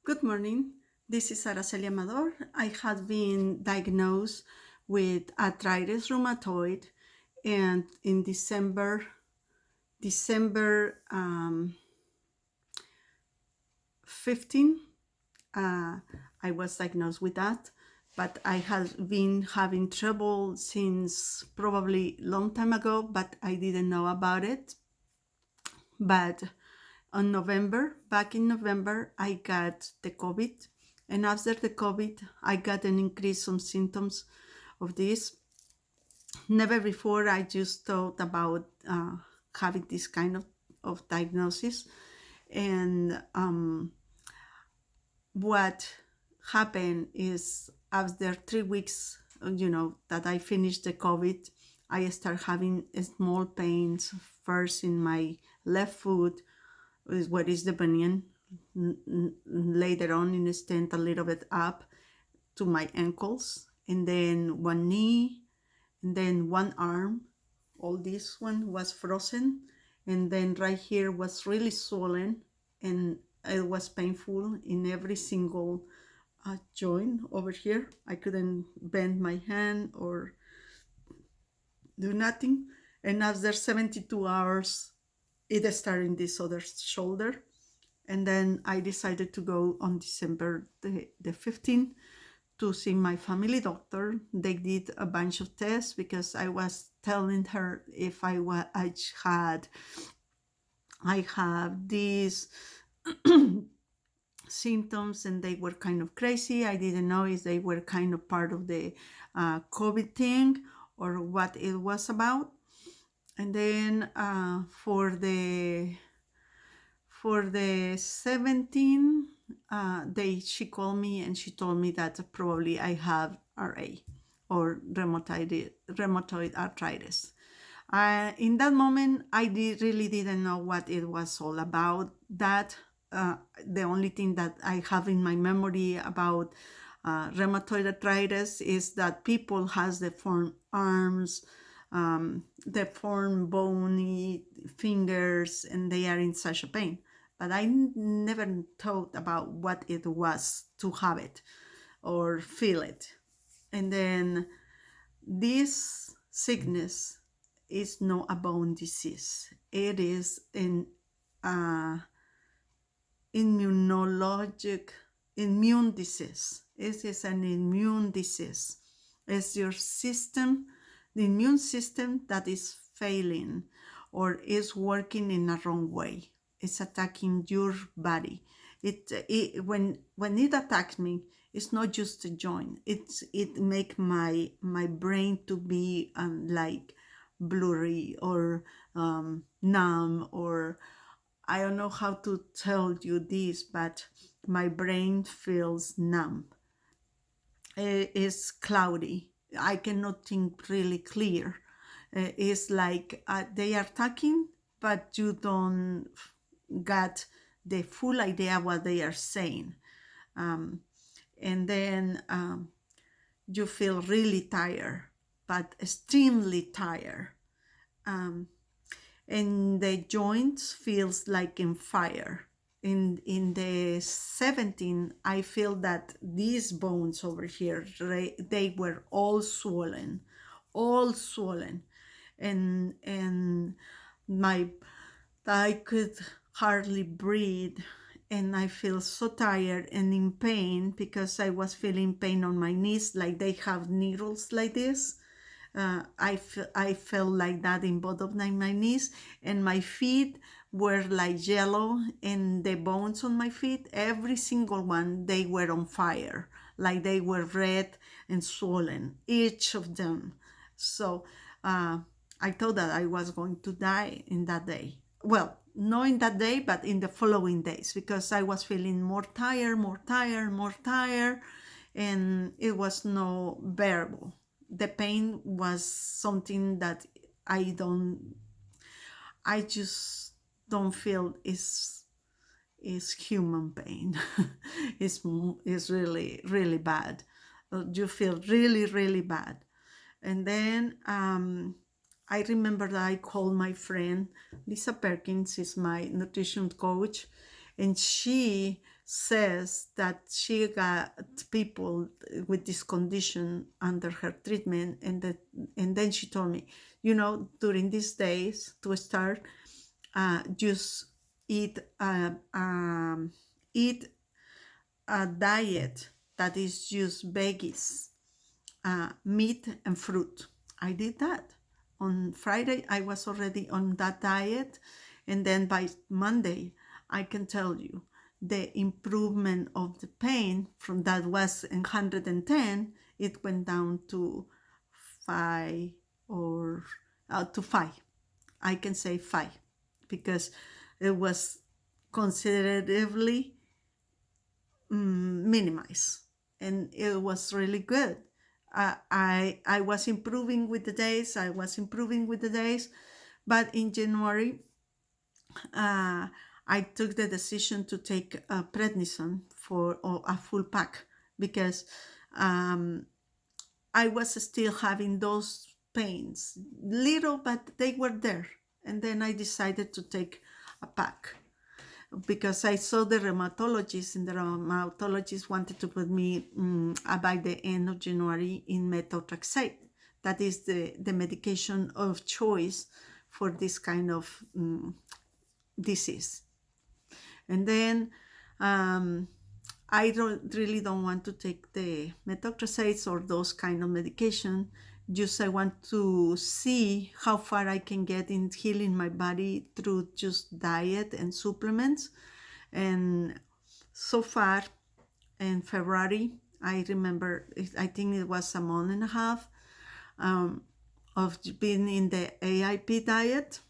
Good morning. This is Araceli Amador. I had been diagnosed with arthritis rheumatoid, and in December 15, uh, I was diagnosed with that. But I had been having trouble since probably long time ago, but I didn't know about it. But back in November, I got the COVID. And after the COVID, I got an increase of symptoms of this. Never before I just thought about having this kind of diagnosis. And what happened is after 3 weeks, that I finished the COVID, I start having small pains first in my left foot, is what is the bunion. Later on, in extend a little bit up to my ankles, and then one knee, and then one arm. All this one was frozen, and then right here was really swollen, and it was painful in every single joint over here. I couldn't bend my hand or do nothing. And after 72 hours, it started in this other shoulder. And then I decided to go on December the 15th to see my family doctor. They did a bunch of tests because I was telling her if I have these symptoms, and they were kind of crazy. I didn't know if they were kind of part of the COVID thing or what it was about. And then for the 17 day, she called me and she told me that probably I have RA, or rheumatoid arthritis. In that moment, I really didn't know what it was all about. That the only thing that I have in my memory about rheumatoid arthritis is that people has the form arms, the form bony fingers, and they are in such a pain. But I never thought about what it was to have it or feel it. And then this sickness is not a bone disease. It is an immunologic immune disease. It is an immune disease. It's your system, the immune system, that is failing or is working in a wrong way. It's attacking your body. When it attacks me, it's not just a joint. It make my brain to be like blurry or numb, or I don't know how to tell you this, but my brain feels numb. It's cloudy. I cannot think really clear. It's like they are talking, but you don't get the full idea what they are saying. And then you feel really tired, but extremely tired. And the joints feels like in fire. In the 17, I feel that these bones over here, they were all swollen, and my I could hardly breathe, and I feel so tired and in pain because I was feeling pain on my knees, like they have needles like this. I felt like that in both of my knees, and my feet were like yellow, and the bones on my feet, every single one, they were on fire, like they were red and swollen, each of them. So I thought that I was going to die in that day. Well, not in that day, but in the following days, because I was feeling more tired, and it was no bearable. The pain was something that I just don't feel is human pain. It's really bad. You feel really bad. And then I remember that I called my friend Lisa Perkins, is my nutrition coach, and she says that she got people with this condition under her treatment, and then she told me, during these days to start, just eat eat a diet that is just veggies, meat and fruit. I did that. On Friday, I was already on that diet. And then by Monday, I can tell you the improvement of the pain from that was 110, it went down to 5 or to 5. I can say 5 because it was considerably minimized, and it was really good. I was improving with the days. But in January, I took the decision to take prednisone for a full pack because I was still having those pains, little, but they were there. And then I decided to take a pack because I saw the rheumatologist, and the rheumatologist wanted to put me by the end of January in methotrexate. That is the medication of choice for this kind of disease. And then I really don't want to take the methotrexate or those kind of medication. Just I want to see how far I can get in healing my body through just diet and supplements. And so far in February, I remember, I think it was a month and a half of being in the AIP diet.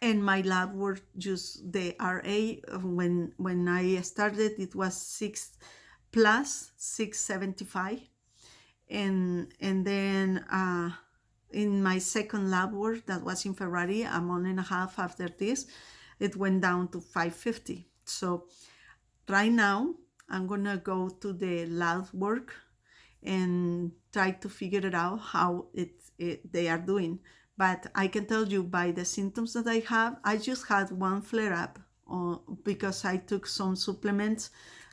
And my lab were just the RA. When I started, it was 6 plus 675. And then in my second lab work, that was in February, a month and a half after this, it went down to 550. So right now, I'm gonna go to the lab work and try to figure it out how they are doing. But I can tell you by the symptoms that I have, I just had one flare up because I took some supplements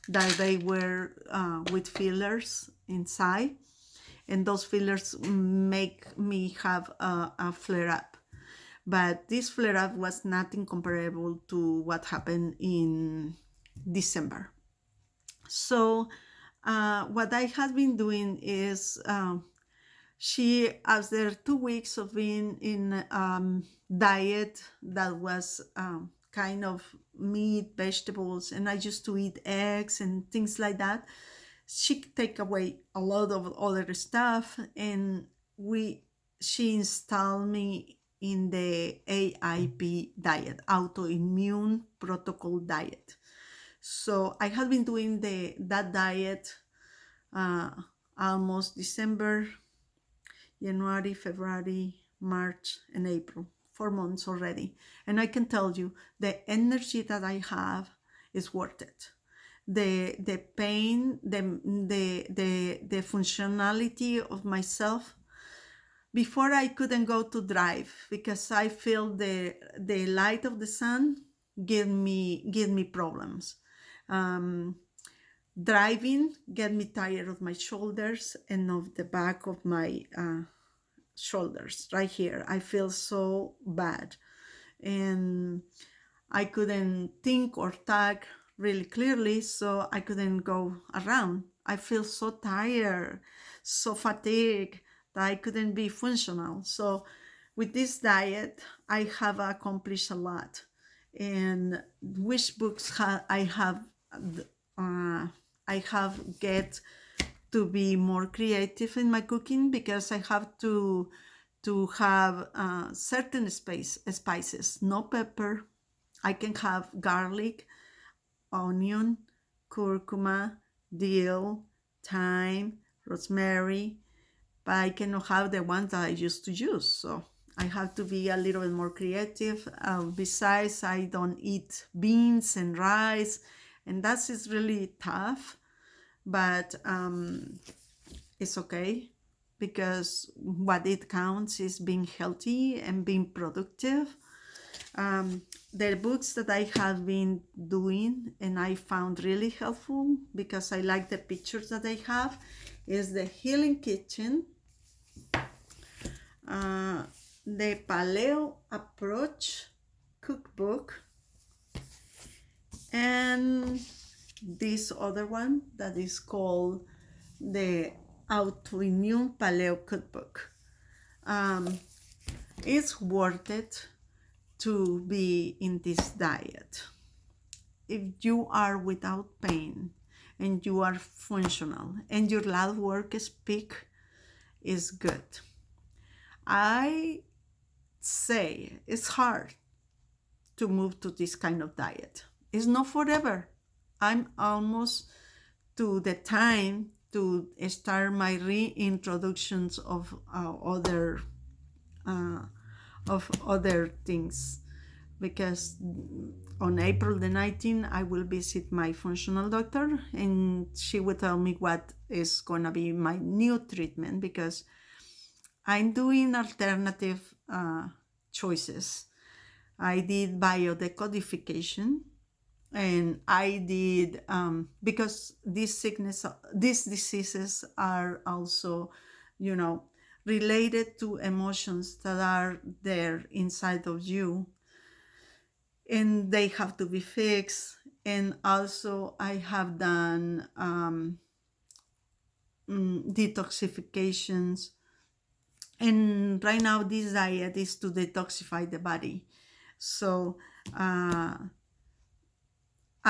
that they were with fillers inside, and those fillers make me have a flare up. But this flare up was nothing comparable to what happened in December. So what I have been doing is she, after 2 weeks of being in diet that was kind of meat, vegetables, and I used to eat eggs and things like that, she take away a lot of other stuff, and she installed me in the AIP diet, autoimmune protocol diet. So I have been doing that diet almost December, January, February, March, and April, 4 months already. And I can tell you the energy that I have is worth it. The pain, the functionality of myself. Before I couldn't go to drive because I feel the light of the sun give me problems. Driving get me tired of my shoulders and of the back of my shoulders right here. I feel so bad, and I couldn't think or talk really clearly, so I couldn't go around. I feel so tired, so fatigued that I couldn't be functional. So with this diet, I have accomplished a lot. And which books I have get to be more creative in my cooking, because I have to have certain spices, no pepper. I can have garlic, onion, curcuma, dill, thyme, rosemary, but I cannot have the ones that I used to use. So I have to be a little bit more creative. Besides, I don't eat beans and rice, and that is really tough, but it's okay, because what it counts is being healthy and being productive. the books that I have been doing and I found really helpful because I like the pictures that they have is the Healing Kitchen, uh, the Paleo Approach Cookbook, and this other one that is called the Autoimmune Paleo Cookbook. It's worth it to be in this diet. If you are without pain and you are functional and your lab work is peak, is good. I say it's hard to move to this kind of diet. It's not forever. I'm almost to the time to start my reintroductions uh, of other things, because on April the 19th I will visit my functional doctor and she will tell me what is gonna be my new treatment, because I'm doing alternative choices. I did biodecodification, and I did because these diseases are also, you know, related to emotions that are there inside of you, and they have to be fixed. And also, I have done detoxifications, and right now this diet is to detoxify the body. So I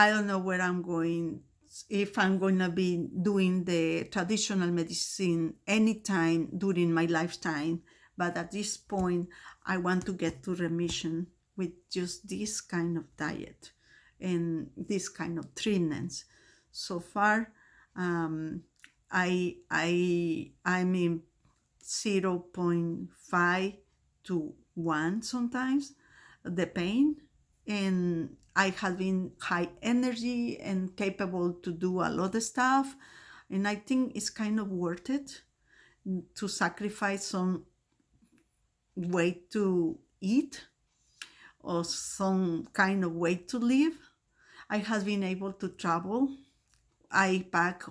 don't know where I'm going, if I'm going to be doing the traditional medicine anytime during my lifetime. But at this point, I want to get to remission with just this kind of diet and this kind of treatments. So far, I'm in 0.5 to 1 sometimes, the pain, and I have been high energy and capable to do a lot of stuff, and I think it's kind of worth it to sacrifice some weight to eat or some kind of way to live. I have been able to travel. I pack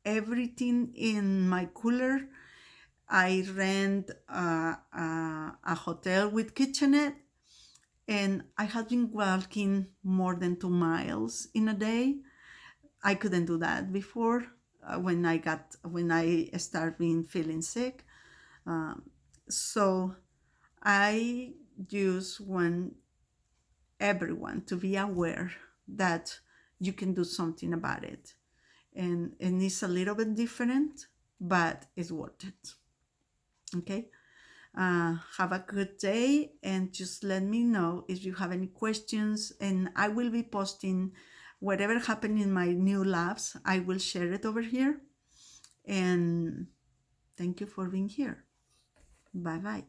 everything in my cooler. I rent a hotel with kitchenette, and I have been walking more than 2 miles in a day. I couldn't do that before when I started being feeling sick. So I just want everyone to be aware that you can do something about it, and it's a little bit different, but it's worth it. Okay. Have a good day, and just let me know if you have any questions, and I will be posting whatever happened in my new labs. I will share it over here, and thank you for being here. Bye bye.